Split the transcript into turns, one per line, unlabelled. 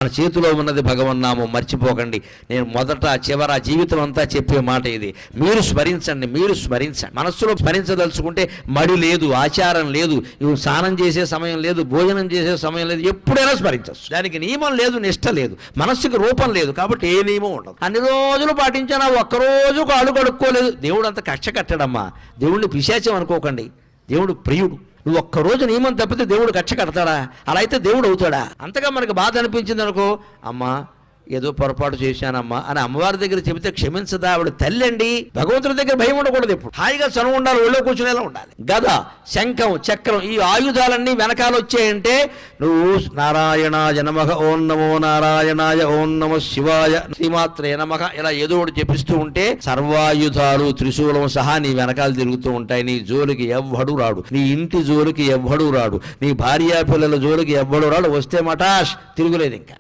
మన చేతిలో ఉన్నది భగవన్నామం, మర్చిపోకండి. నేను మొదట చివర జీవితం అంతా చెప్పే మాట ఇది. మీరు స్మరించండి. మనస్సులో స్మరించదలుచుకుంటే మడి లేదు, ఆచారం లేదు, ఇవి స్నానం చేసే సమయం లేదు, భోజనం చేసే సమయం లేదు, ఎప్పుడైనా స్మరించవచ్చు. దానికి నియమం లేదు, నిష్ట లేదు, మనస్సుకి రూపం లేదు, కాబట్టి ఏ నియమం ఉండదు. అన్ని రోజులు పాటించినా ఒక్కరోజు కాళ్ళు కడుక్కోలేదు, దేవుడు అంత కక్ష కట్టడమ్మా. దేవుడిని పిశాచం అనుకోకండి, దేవుడు ప్రియుడు. నువ్వు ఒక్కరోజు నియమం తప్పితే దేవుడు కక్ష కడతాడా? అలా అయితే దేవుడు అవుతాడా? అంతగా మనకు బాధ అనిపించింది అనుకో, అమ్మా ఏదో పొరపాటు చేశానమ్మా అని అమ్మవారి దగ్గర చెబితే క్షమించదా? ఆవిడ తల్లి అండి. భగవంతుడి దగ్గర భయం ఉండకూడదు, ఎప్పుడు హాయిగా చనువు ఉండాలి, ఒళ్ళో కూర్చునేలా ఉండాలి. గద, శంఖం, చక్రం, ఈ ఆయుధాలన్నీ వెనకాల వచ్చాయంటే నువ్వు నారాయణాయ నమః, ఓం నమో నారాయణాయ, ఓం నమః శివాయ, శ్రీమాత్రే నమః ఇలా ఏదో ఒకటి చెప్పిస్తూ ఉంటే సర్వాయుధాలు త్రిశూలం సహా నీ వెనకాల తిరుగుతూ ఉంటాయి. నీ జోలికి ఎవ్వడు రాడు, నీ ఇంటి జోలికి ఎవ్వడు రాడు, నీ భార్యా పిల్లల జోలికి ఎవ్వడు రాడు. వస్తే మటాష్, తిరుగులేదు ఇంకా.